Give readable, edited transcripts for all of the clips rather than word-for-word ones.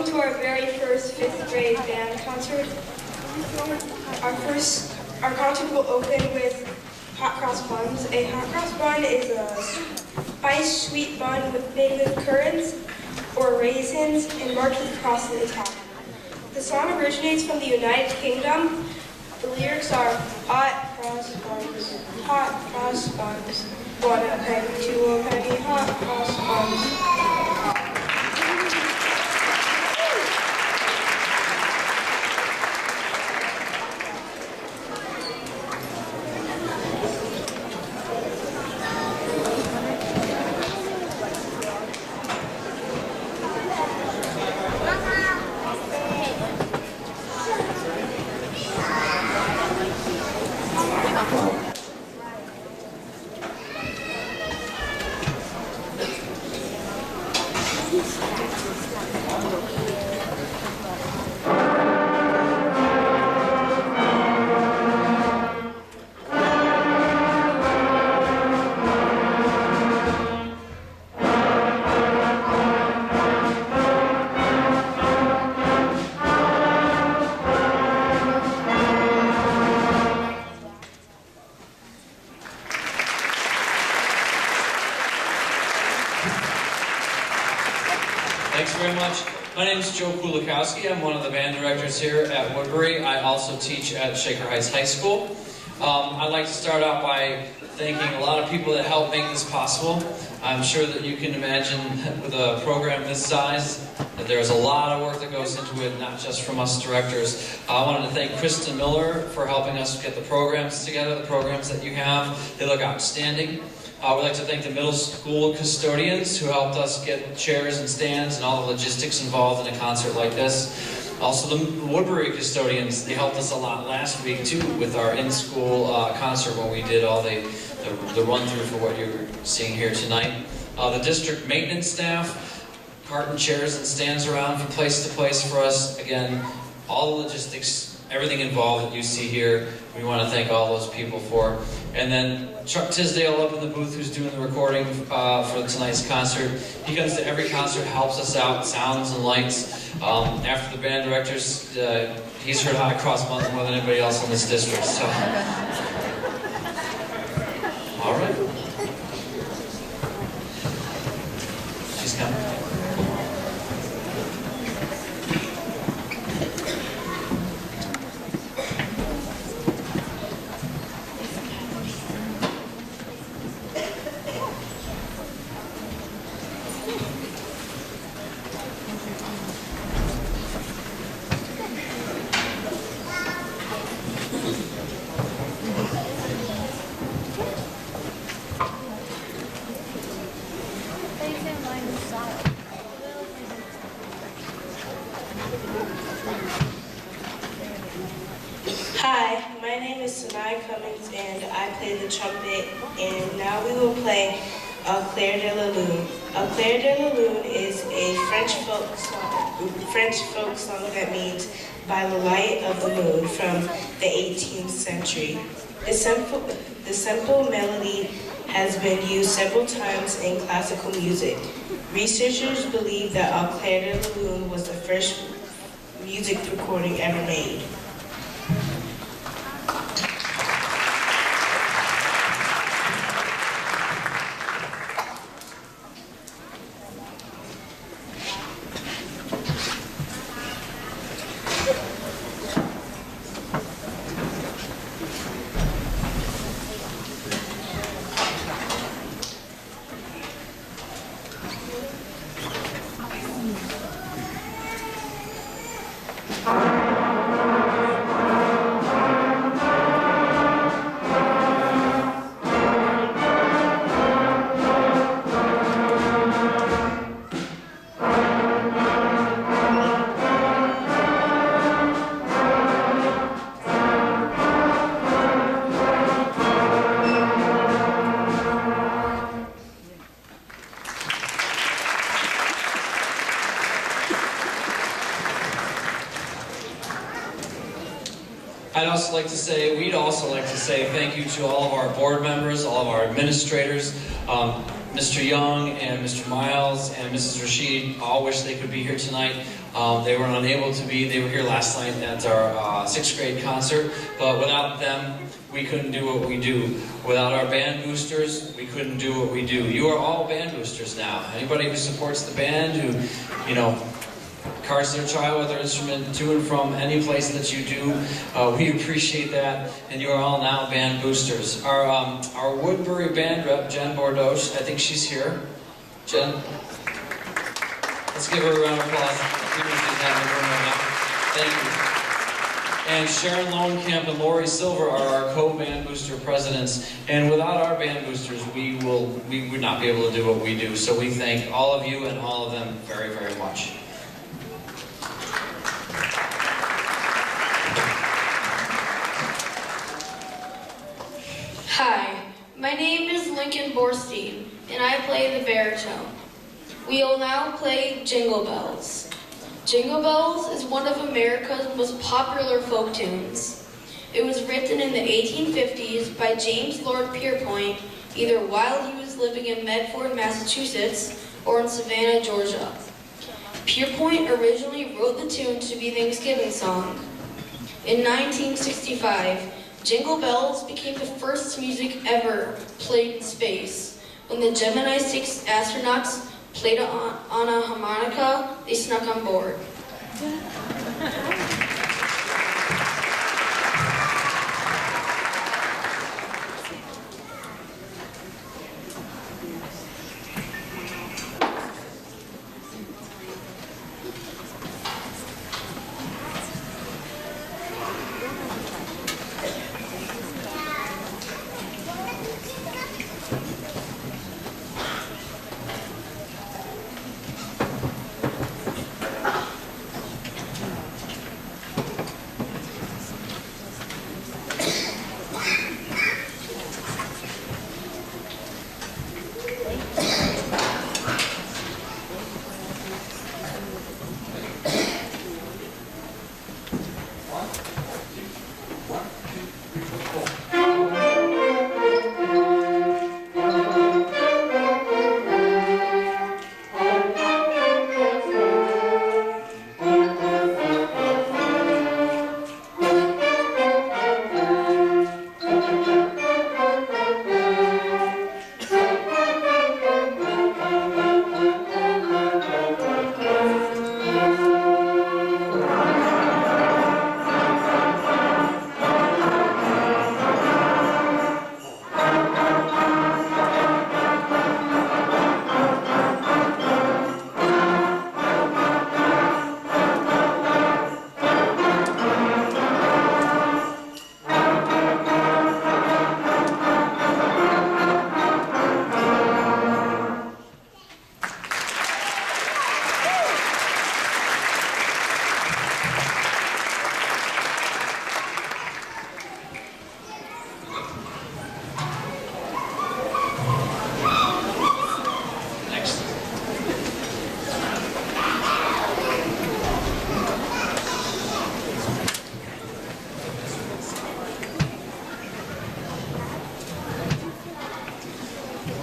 Welcome to our very first 5th grade band concert. Our concert will open with hot cross buns. A hot cross bun is a spiced sweet bun made with currants or raisins and marked with a cross at the top. The song originates from the United Kingdom. The lyrics are hot cross buns, hot cross buns, 1 a penny, 2 a penny, hot cross buns. Thanks very much. My name is Joe Kulikowski. I'm one of the band directors here at Woodbury. I also teach at Shaker Heights High School. I'd like to start out by thanking a lot of people that helped make this possible. I'm sure that you can imagine with a program this size that there's a lot of work that goes into it, not just from us directors. I wanted to thank Kristen Miller for helping us get the programs together, the programs that you have. They look outstanding. We'd like to thank the middle school custodians who helped us get chairs and stands and all the logistics involved in a concert like this. Also the Woodbury custodians, they helped us a lot last week too with our in-school concert when we did all the run-through for what you're seeing here tonight. The district maintenance staff, carting chairs and stands around from place to place for us. Again, all the logistics, everything involved that you see here, we want to thank all those people for. And then Chuck Tisdale up in the booth who's doing the recording for tonight's concert. He comes to every concert, helps us out, sounds and lights. After the band directors, he's heard Hot Cross Buns more than anybody else in this district. So. All right. She's coming. Hi, my name is Sanai Cummings and I play the trumpet, and now we will play Au Clair de la Lune. Au Clair de la Lune is a French folk song that means by the light of the moon from the 18th century. The simple melody has been used several times in classical music. Researchers believe that Au Clair de la Lune was the first music recording ever made. We'd also like to say thank you to all of our board members, all of our administrators. Mr. Young and Mr. Miles and Mrs. Rashid all wish they could be here tonight. They were unable to be. They were here last night at our 6th grade concert, but without them, we couldn't do what we do. Without our band boosters, we couldn't do what we do. You are all band boosters now. Anybody who supports the band, who, you know, cars their child with their instrument to and from any place that you do, we appreciate that, and you are all now band boosters. Our Woodbury band rep, Jen Bordoche, I think she's here. Jen, let's give her a round of applause. Even if she's not in the room right now. Thank you. And Sharon Lowenkamp and Lori Silver are our co-band booster presidents. And without our band boosters, we would not be able to do what we do. So we thank all of you and all of them very, very much. Hi, my name is Lincoln Borstein, and I play the baritone. We will now play Jingle Bells. Jingle Bells is one of America's most popular folk tunes. It was written in the 1850s by James Lord Pierpont, either while he was living in Medford, Massachusetts, or in Savannah, Georgia. Pierpont originally wrote the tune to be a Thanksgiving song. In 1965, Jingle Bells became the first music ever played in space. When the Gemini 6 astronauts played it on a harmonica, they snuck on board.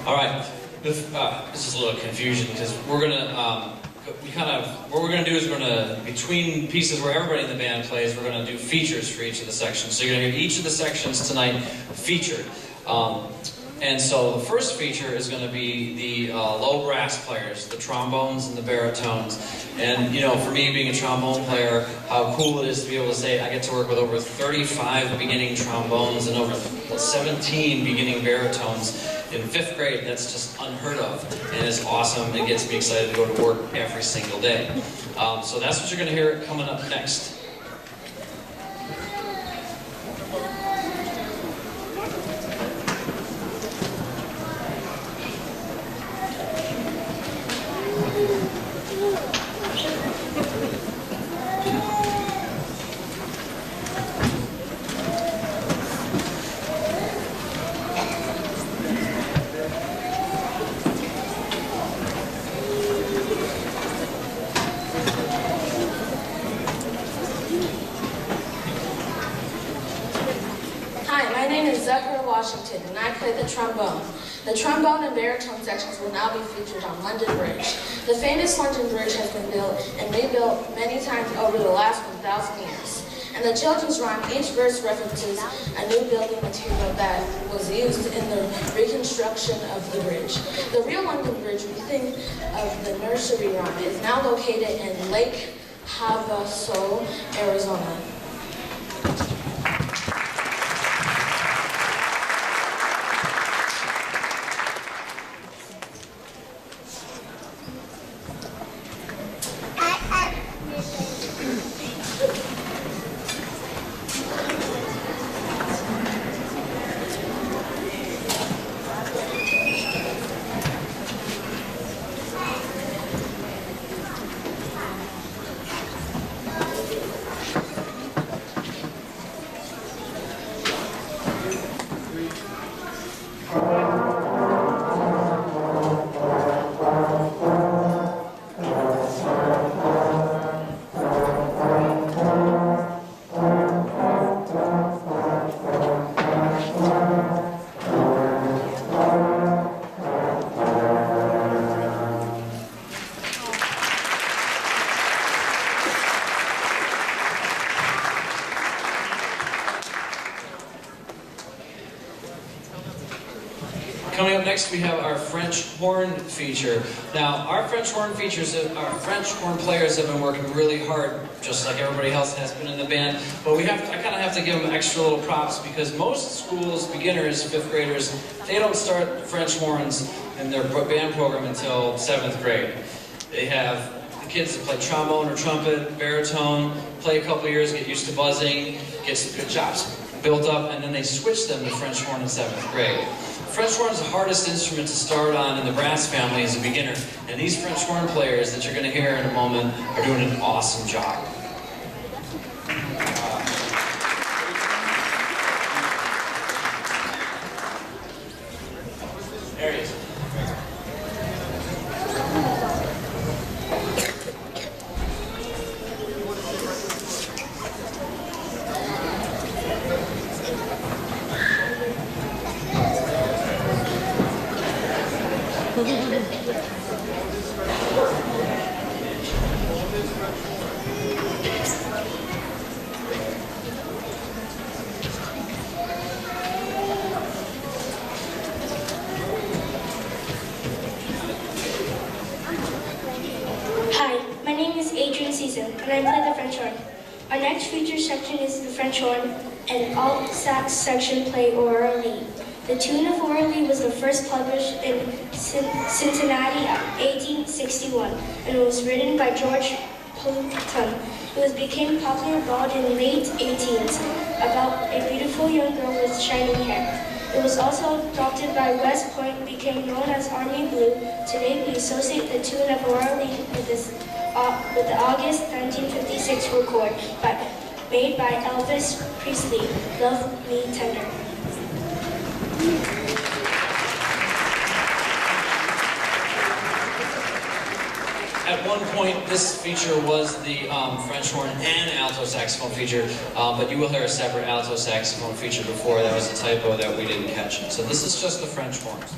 All right, this is a little confusion because we're gonna, what we're gonna do is we're gonna, between pieces where everybody in the band plays, we're gonna do features for each of the sections. So you're gonna hear each of the sections tonight featured. And so the first feature is going to be the low brass players, the trombones and the baritones. And you know, for me being a trombone player, how cool it is to be able to say I get to work with over 35 beginning trombones and over 17 beginning baritones in 5th grade. That's just unheard of, and it's awesome. It gets me excited to go to work every single day. So that's what you're going to hear coming up next. Washington, and I play the trombone. The trombone and baritone sections will now be featured on London Bridge. The famous London Bridge has been built and rebuilt many times over the last 1,000 years. And the children's rhyme, each verse references a new building material that was used in the reconstruction of the bridge. The real London Bridge, we think of the nursery rhyme, is now located in Lake Havasu, Arizona. Coming up next, we have our French horn feature. Now, our French horn players have been working really hard, just like everybody else has been in the band. But I kind of have to give them extra little props because most schools, beginners, fifth graders, they don't start French horns in their band program until 7th grade. They have the kids that play trombone or trumpet, baritone, play a couple years, get used to buzzing, get some good chops built up, and then they switch them to French horn in 7th grade. French horn is the hardest instrument to start on in the brass family as a beginner, and these French horn players that you're going to hear in a moment are doing an awesome job. There he is. Hi, my name is Adrian Season, and I play the French horn. Our next feature section is the French horn, and alt sax section play Aurora Lee. The tune of Aurora Lee was the first published in Cincinnati, 1861, and it was written by George Pluton. It became popular about in late 18th, about a beautiful young girl with shiny hair. It was also adopted by West Point, became known as Army Blue. Today we associate the tune of Aurora Lee with the August 1956 record made by Elvis Presley, Love Me Tender. At one point, this feature was the French horn and alto saxophone feature, but you will hear a separate alto saxophone feature before. That was a typo that we didn't catch. So this is just the French horns.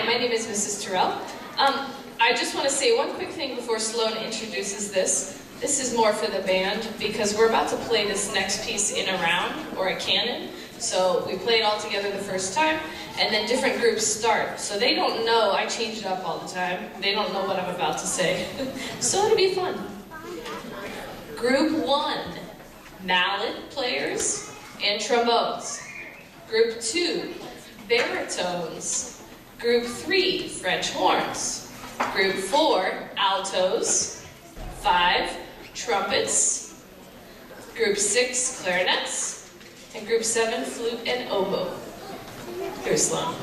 My name is Mrs. Terrell. I just want to say one quick thing before Sloan introduces this. This is more for the band because we're about to play this next piece in a round or a canon. So we play it all together the first time, and then different groups start. So they don't know, I change it up all the time. They don't know what I'm about to say. So it'll be fun. Group 1, mallet players and trombones. Group 2, baritones. Group 3, French horns. Group 4, altos. 5, trumpets. Group 6, clarinets. And group 7, flute and oboe. Here's Sloan.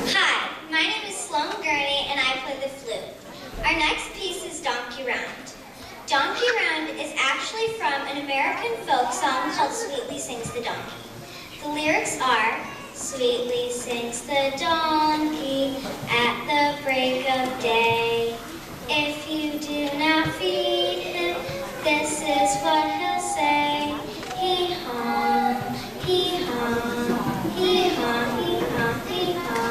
Hi, my name is Sloan Gurney and I play the flute. Our next piece is Donkey Round. Donkey Round is actually from an American folk song called Sweetly Sings the Donkey. The lyrics are, sweetly sings the donkey at the break of day. If you do not feed him, this is what he'll say. Hee-haw, hee-haw, hee-haw, hee-haw, hee-haw.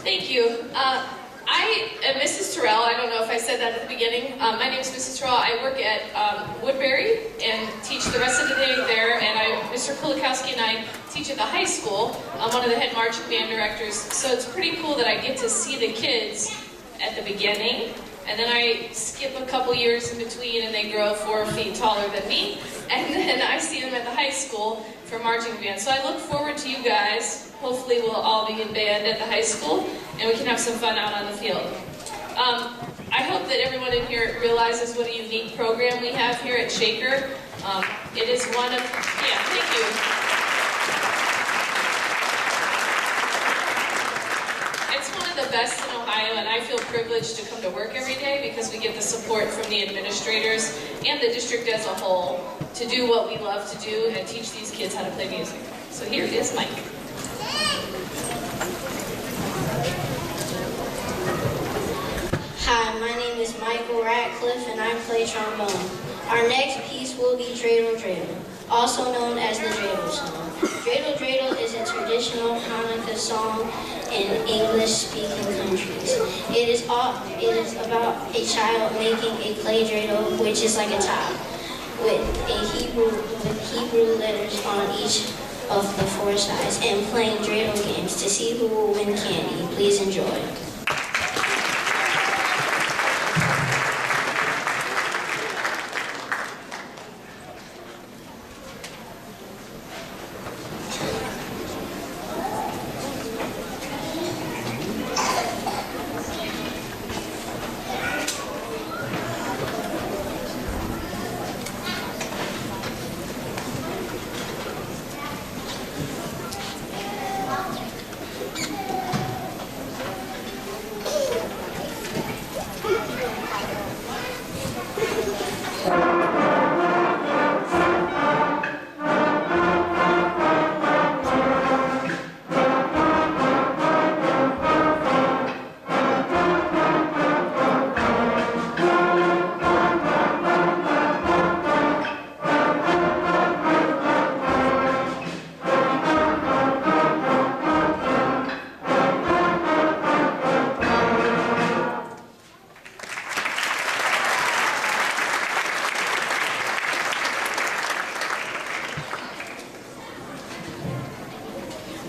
Thank you. I am Mrs. Terrell. I don't know if I said that at the beginning. My name is Mrs. Terrell. I work at Woodbury and teach the rest of the day there. And Mr. Kulikowski and I teach at the high school. I'm one of the head marching band directors. So it's pretty cool that I get to see the kids at the beginning. And then I skip a couple years in between and they grow 4 feet taller than me. And then I see them at the high school for marching band. So I look forward to you guys. Hopefully we'll all be in band at the high school and we can have some fun out on the field. I hope that everyone in here realizes what a unique program we have here at Shaker. It is one of, thank you. It's one of the best in Ohio, and I feel privileged to come to work every day because we get the support from the administrators and the district as a whole to do what we love to do and teach these kids how to play music. So here is Mike. Hi, my name is Michael Ratcliffe and I play trombone. Our next piece will be Dreidel Dreidel, also known as the Dreidel song. Dreidel Dreidel is a tradition traditional Hanukkah song in English-speaking countries. It is about a child making a clay dreidel, which is like a top, with Hebrew letters on each of the four sides, and playing dreidel games to see who will win candy. Please enjoy.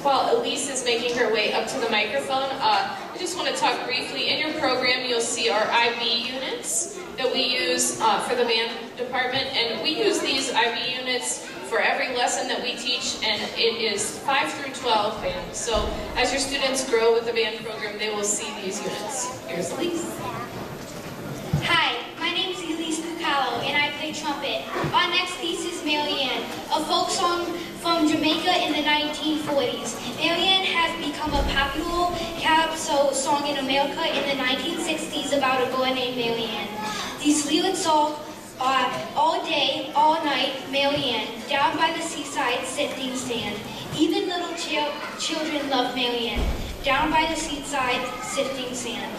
While Elise is making her way up to the microphone, I just want to talk briefly. In your program, you'll see our IB units that we use for the band department, and we use these IB units for every lesson that we teach, and it is 5 through 12 band. So as your students grow with the band program, they will see these units. Here's Elise. Hi, my name is Elise Cucalo, and I play trumpet. Our next piece is Marianne, a folk song from Jamaica in the 1940s. Marianne has become a popular calypso song in America in the 1960s about a girl named Marianne. These lyrics are all day, all night, Marianne, down by the seaside, sifting sand. Even little children love Marianne, down by the seaside, sifting sand.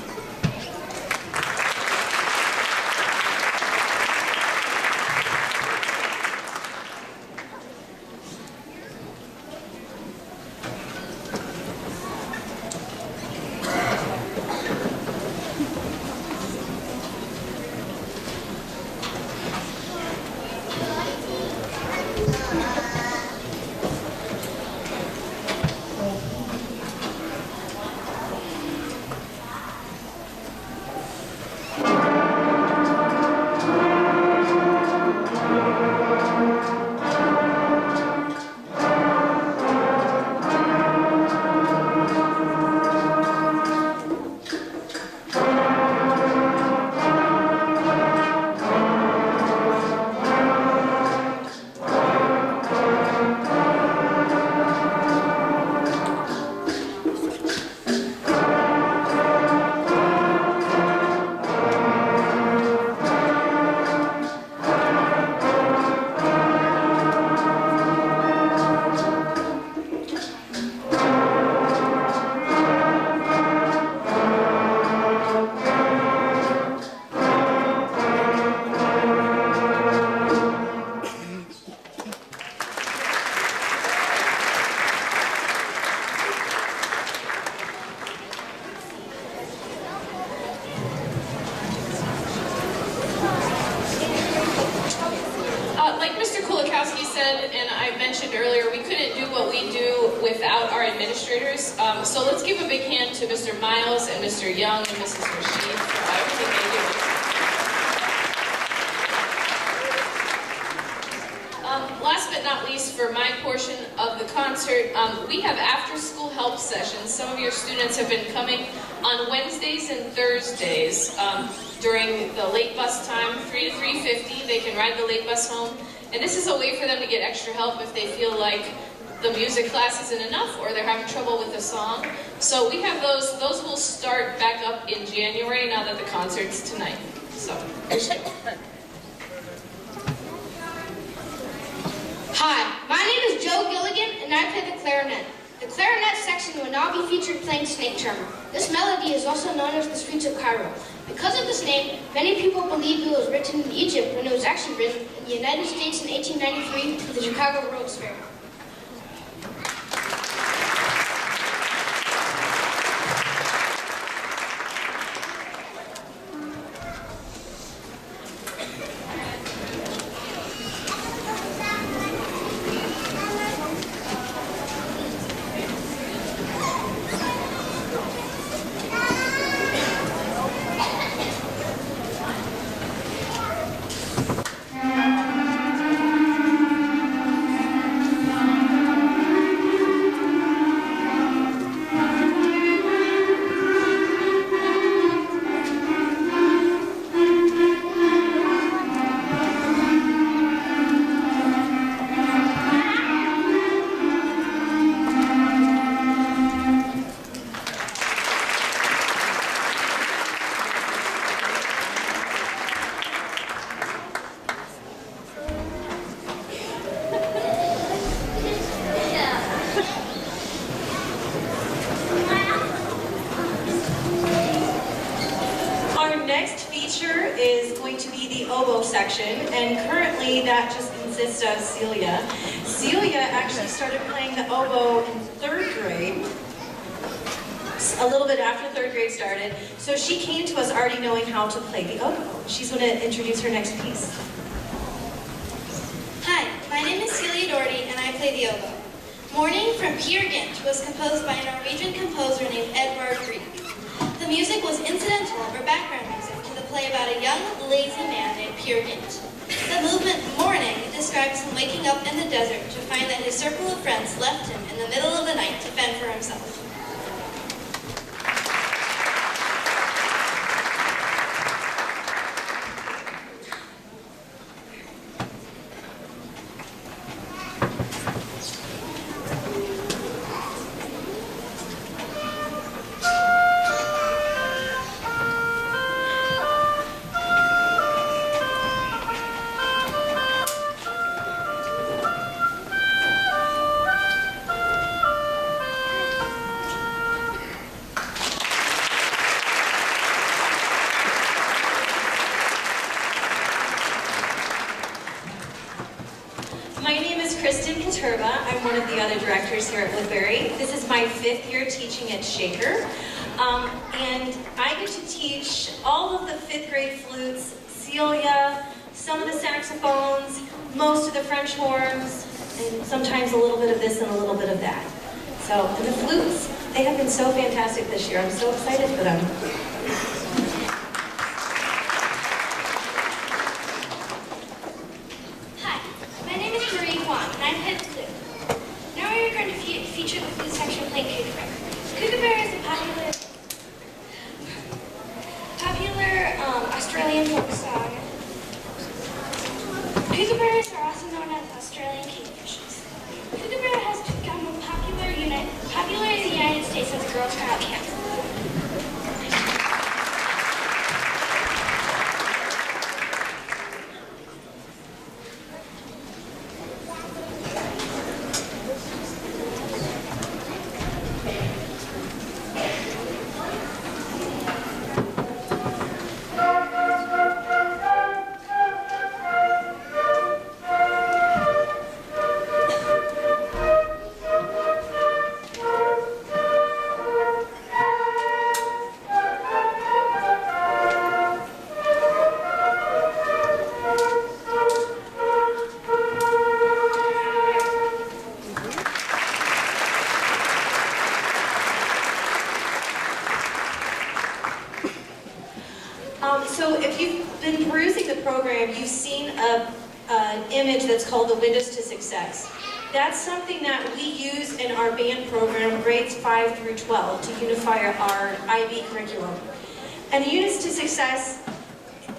Like Mr. Kulikowski said, and I mentioned earlier, we couldn't do what we do without our administrators. So let's give a big hand to Mr. Miles and Mr. Young and Mrs. Rashid for everything they do. Last but not least, for my portion of the concert, we have after-school help sessions. Some of your students have been coming on Wednesdays and Thursdays during the late bus time, 3 to 3:50. They can ride the late bus home. And this is a way for them to get extra help if they feel like the music class isn't enough or they're having trouble with the song. So we have those. Those will start back up in January now that the concert's tonight. So. Hi, my name is Joe Gilligan, and I play the clarinet. The clarinet section will now be featured playing Snake Charmer. This melody is also known as the Streets of Cairo. Because of this name, many people believe it was written in Egypt when it was actually written in the United States in 1893 for the Chicago World's Fair. section, and currently that just consists of Celia. Celia actually started playing the oboe in 3rd grade, a little bit after 3rd grade started, so she came to us already knowing how to play the oboe. She's going to introduce her next piece. Hi, my name is Celia Doherty, and I play the oboe. Morning from Peer Gynt was composed by a Norwegian composer named Edvard Grieg. The music was incidental or background music to the play about a young, lazy man named Peer Gynt. The movement Morning describes him waking up in the desert to find that his circle of friends left him in the middle of the night to fend for himself. I'm one of the other directors here at Woodbury. This is my 5th year teaching at Shaker. And I get to teach all of the 5th grade flutes, Celia, some of the saxophones, most of the French horns, and sometimes a little bit of this and a little bit of that. So, and the flutes, they have been so fantastic this year. I'm so excited for them. Feature the flute section playing Kookaburra. Kookaburra is a popular Australian folk song. Kookaburras are also known as Australian kingfishers. Kookaburra has become popular in the United States as a Girl Scout camp. So if you've been perusing the program, you've seen an image that's called the Windows to Success. That's something that we use in our band program, grades 5 through 12, to unify our IB curriculum. And the Windows to Success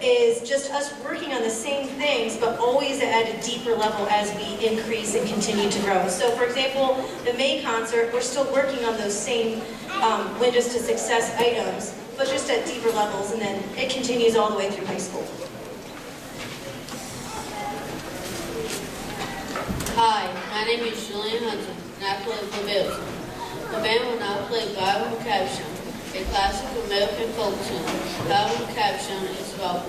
is just us working on the same things, but always at a deeper level as we increase and continue to grow. So for example, the May concert, we're still working on those same Windows to Success items, but just at deeper levels, and then it continues all the way through high school. Hi, my name is Julian Hunter, and I play the Bills. The band will now play Bible Caption, a classic American folk tune. Bible Caption is about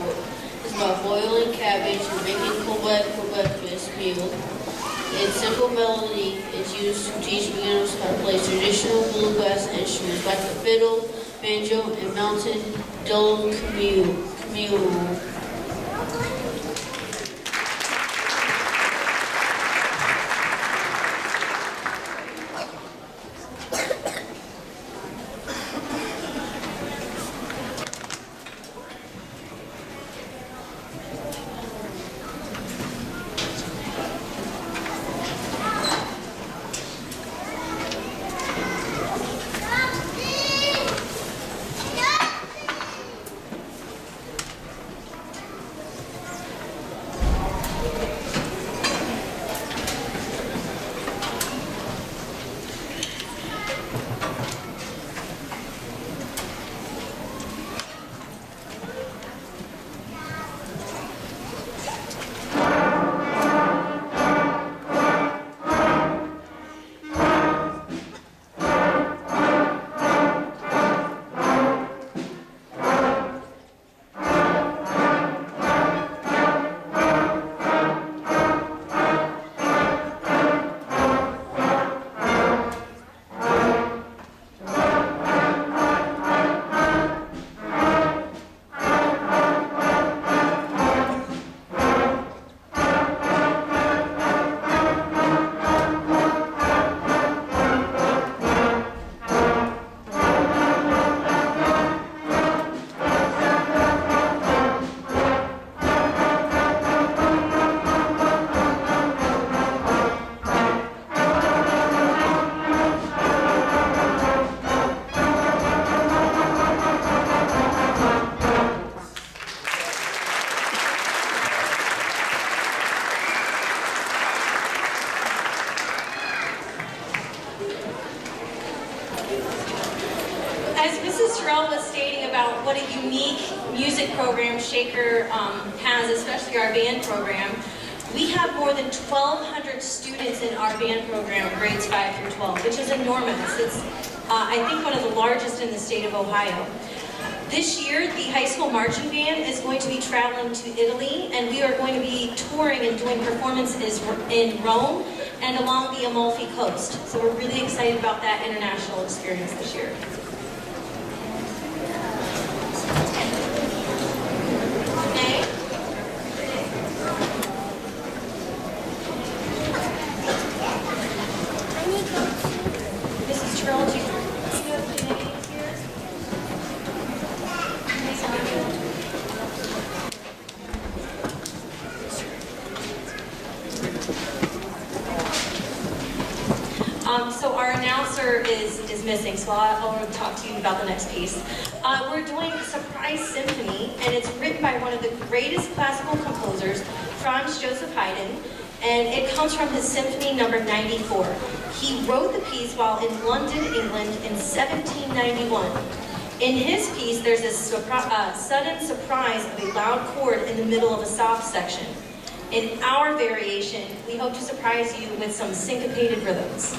boiling cabbage and making courgette for breakfast meal. Its simple melody is used to teach beginners how to play traditional bluegrass instruments like the fiddle, banjo, and mountain dulcimer. Terrell was stating about what a unique music program Shaker has, especially our band program. We have more than 1,200 students in our band program, grades 5 through 12, which is enormous. It's, I think, one of the largest in the state of Ohio. This year, the high school marching band is going to be traveling to Italy, and we are going to be touring and doing performances in Rome and along the Amalfi Coast. So we're really excited about that international experience this year. Renee? Mrs. Terrell, do you have Renee here? So our announcer is missing, so I'll talk to you about the next piece. We're doing Surprise Symphony, and it's written by one of the greatest classical composers, Franz Joseph Haydn, and it comes from his Symphony number 94. He wrote the piece while in London, England in 1791. In his piece, there's a sudden surprise of a loud chord in the middle of a soft section. In our variation, we hope to surprise you with some syncopated rhythms.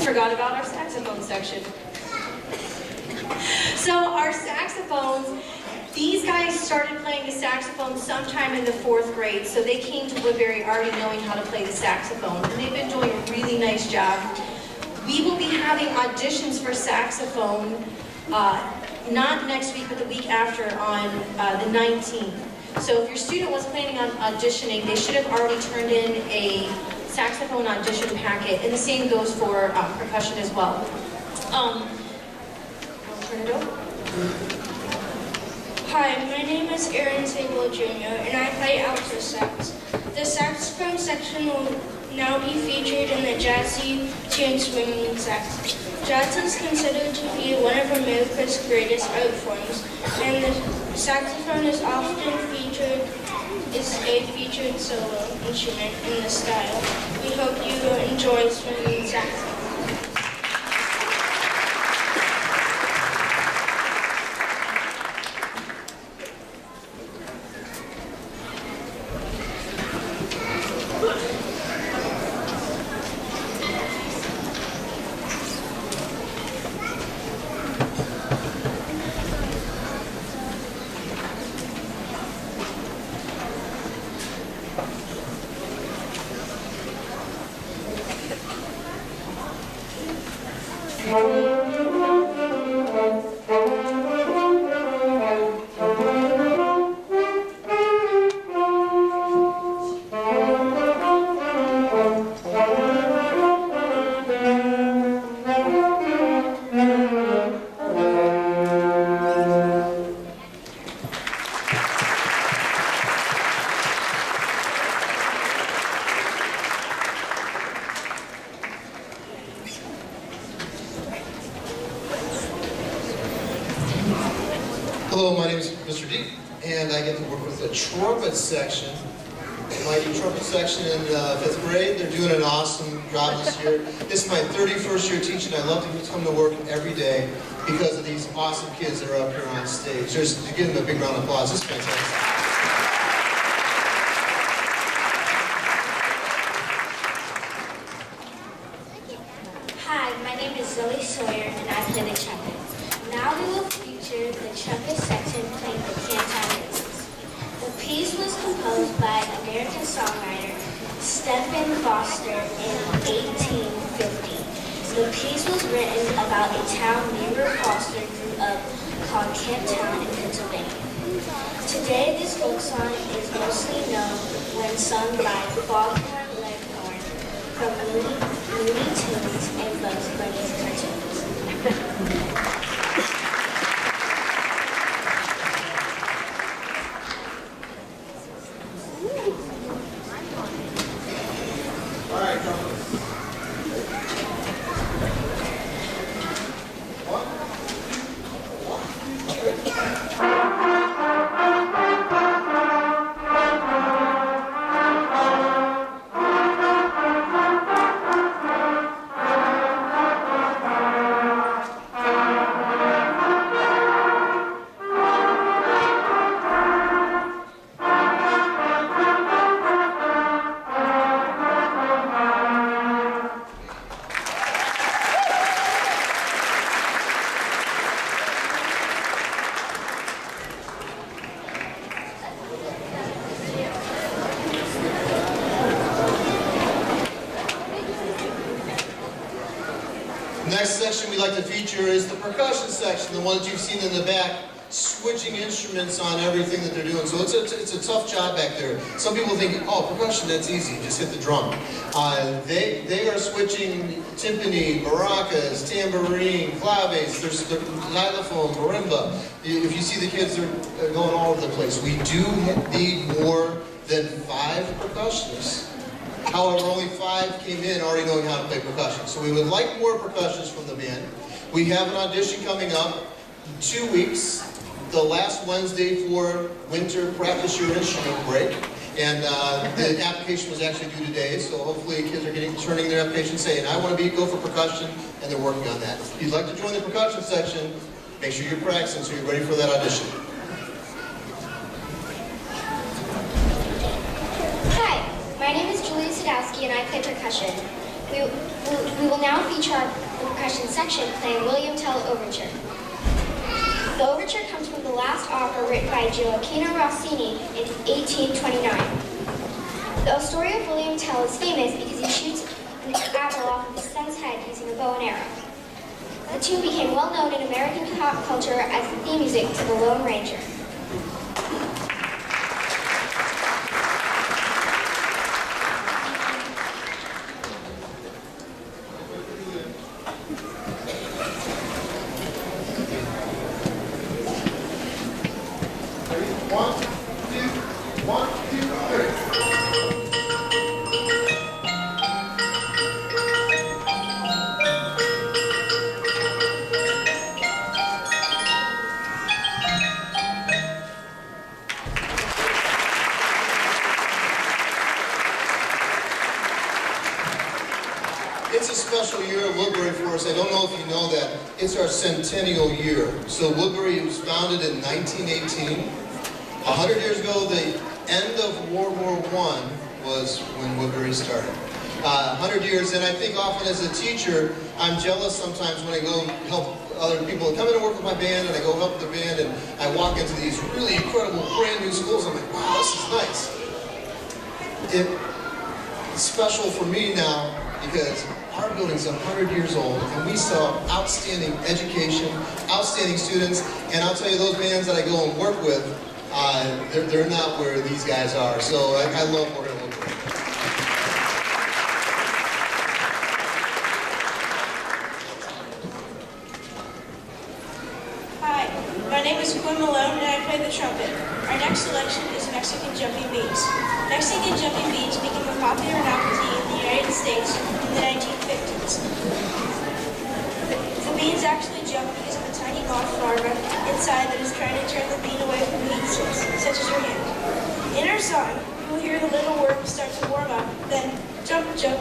Forgot about our saxophone section. So our saxophones, these guys started playing the saxophone sometime in the 4th grade, so they came to Woodbury already knowing how to play the saxophone, and they've been doing a really nice job. We will be having auditions for saxophone, not next week, but the week after on the 19th. So if your student was planning on auditioning, they should have already turned in a saxophone audition packet, and the same goes for percussion as well. I'll turn it over. Hi, my name is Aaron Sable Jr., and I play alto sax. The saxophone section will now be featured in the jazzy tune swinging sax. Jazz is considered to be one of America's greatest art forms, and the saxophone is often featured is a featured solo instrument in the style. We hope you enjoy swinging saxophone. Hello, my name is Mr. D, and I get to work with the trumpet section my trumpet section in 5th grade. They're doing an awesome job this year. This is my 31st year teaching. I love to come to work every day because of these awesome kids that are up here on stage. Just give them a big round of applause. This is fantastic. Hi, my name is Zoe Sawyer and I play the trumpet. Now we will feature the trumpet section playing the Cantaloupe. The piece was composed by American songwriter Stephen Foster in 1850. The piece was written about a town Leroy Foster grew up called Camptown in Pennsylvania. Today, this folk song is mostly known when sung by Foghorn Leghorn from Looney Tunes and Bugs Bunny's cartoons. Next section we like to feature is the percussion section, the one that you've seen in the back, switching instruments on everything that they're doing. So it's a tough job back there. Some people think, oh, percussion, that's easy, just hit the drum. They are switching timpani, maracas, tambourine, claves, there's xylophone, marimba. If you see the kids, they're going all over the place. We do need more than 5 percussionists. However, only 5 came in already knowing how to play percussion. So we would like more percussionists from the band. We have an audition coming up in 2 weeks, the last Wednesday for winter practice your instrument break. And the application was actually due today, so hopefully kids are turning their application saying, I want to go for percussion, and they're working on that. If you'd like to join the percussion section, make sure you're practicing so you're ready for that audition. My name is Julia Sadowski and I play percussion. We will now feature the percussion section playing William Tell Overture. The overture comes from the last opera written by Gioacchino Rossini in 1829. The story of William Tell is famous because he shoots an apple off of his son's head using a bow and arrow. The tune became well known in American pop culture as the theme music to The Lone Ranger. It's a special year at Woodbury for us. I don't know if you know that. It's our centennial year. So Woodbury was founded in 1918. 100 years ago, the end of World War I was when Woodbury started. 100 years, and I think often as a teacher, I'm jealous sometimes when I go help other people come in and work with my band, and I go help the band, and I walk into these really incredible brand new schools. I'm like, wow, this is nice. It's special for me now because our building's 100 years old, and we saw outstanding education, outstanding students, and I'll tell you, those bands that I go and work with, they're not where these guys are. So I love working with them. Hi, my name is Quinn Malone and I play the trumpet. Our next selection is Mexican Jumping Beans. Mexican Jumping Beans became a popular novelty in the United States in the 1950s. The beans actually jump because of a tiny moth larva inside that is trying to turn the bean away from heat, such as your hand. In our song, you will hear the little worms start to warm up. Then jump, jump.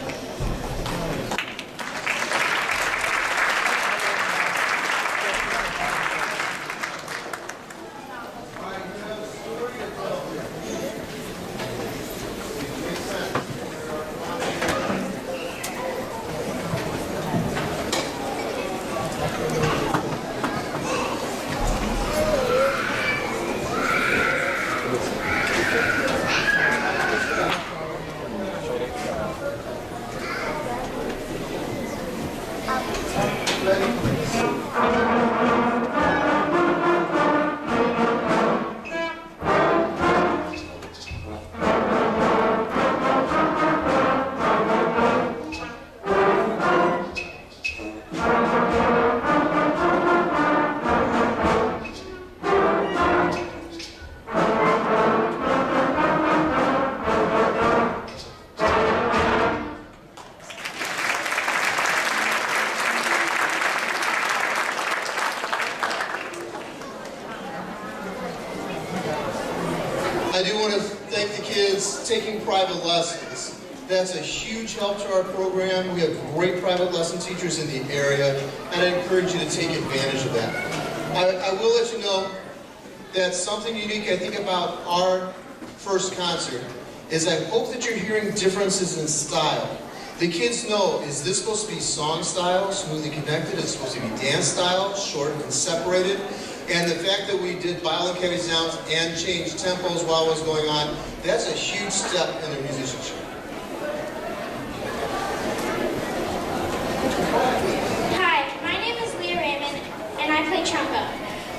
I do want to thank the kids taking private lessons. That's a huge help to our program. We have great private lesson teachers in the area, and I encourage you to take advantage of that. I will let you know that something unique I think about our first concert is I hope that you're hearing differences in style. The kids know, is this supposed to be song style, smoothly connected? Is it supposed to be dance style, short and separated? And the fact that we did violin carry sounds and changed tempos while it was going on, that's a huge step in their musicianship. Hi, my name is Leah Raymond, and I play trombone.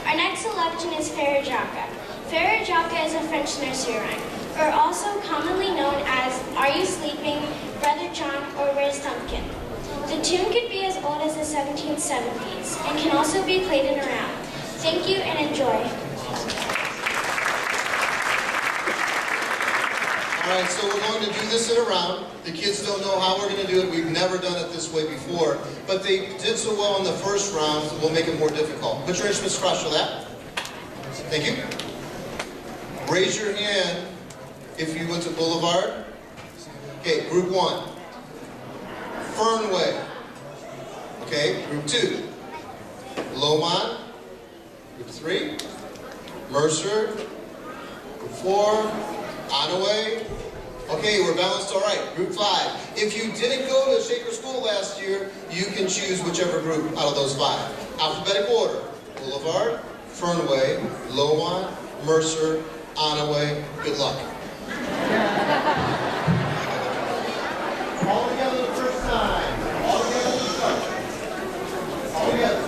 Our next selection is Farah Jaka. Farah Jaka is a French nursery rhyme, or also commonly known as Are You Sleeping, Brother John, or Where's Thumbkin? The tune could be as old as the 1770s and can also be played in a round. Thank you and enjoy. All right, so we're going to do this in a round. The kids don't know how we're going to do it. We've never done it this way before. But they did so well in the first round, so we'll make it more difficult. Put your instruments across your lap. Thank you. Raise your hand if you went to Boulevard. Okay, group 1. Fernway. Okay, group 2. Lomond. Group 3. Mercer. Group 4. Onaway. Okay, we're balanced all right. Group 5. If you didn't go to Shaker School last year, you can choose whichever group out of those 5. Alphabetic order. Boulevard, Fernway, Lomond, Mercer, Onaway. Good luck. All together the first time. All together the first. All together.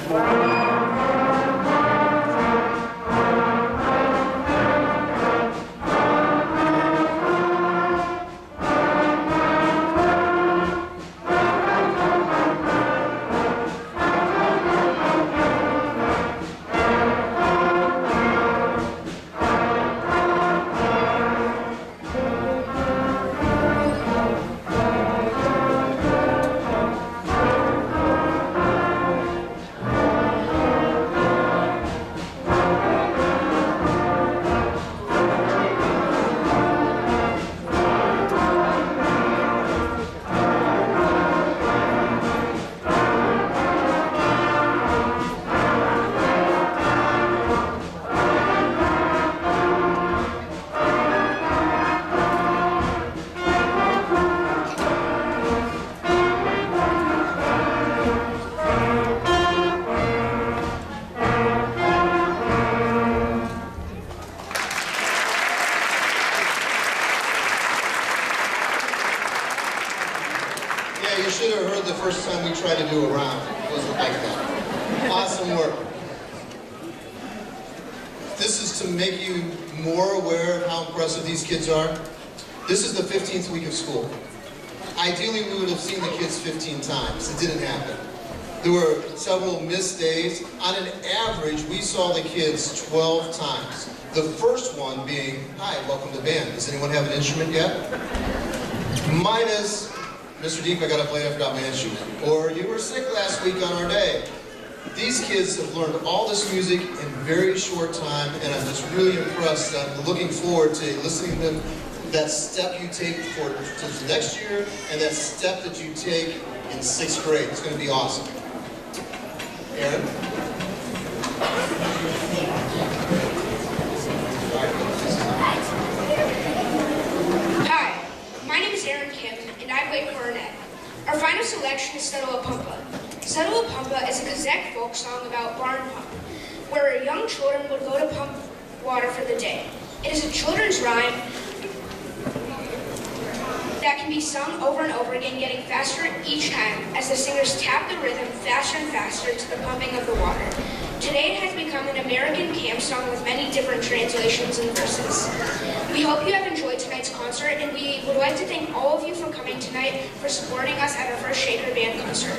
1, 2, 3. You should have heard the first time we tried to do a round. It wasn't like that. Awesome work. This is to make you more aware of how impressive these kids are. This is the 15th week of school. Ideally, we would have seen the kids 15 times. It didn't happen. There were several missed days. On an average, we saw the kids 12 times. The first one being, hi, welcome to band. Does anyone have an instrument yet? Minus, Mr. Deep, I got to play, I forgot my instrument. Or you were sick last week on our day. These kids have learned all this music in a very short time, and I'm just really impressed. I'm looking forward to listening to them, that step you take for to next year, and that step that you take in 6th grade. It's going to be awesome. Aaron? Hi, my name is Aaron Kim, and I play cornet. Our final selection is Settle a Pumpa. Settle a Pumpa is a Kazakh folk song about barn pump, where young children would go to pump water for the day. It is a children's rhyme that can be sung over and over again, getting faster each time as the singers tap the rhythm faster and faster to the pumping of the water. Today it has become an American camp song with many different translations and verses. We hope you have enjoyed tonight's concert, and we would like to thank all of you for coming tonight, for supporting us at our first Shaker Band concert.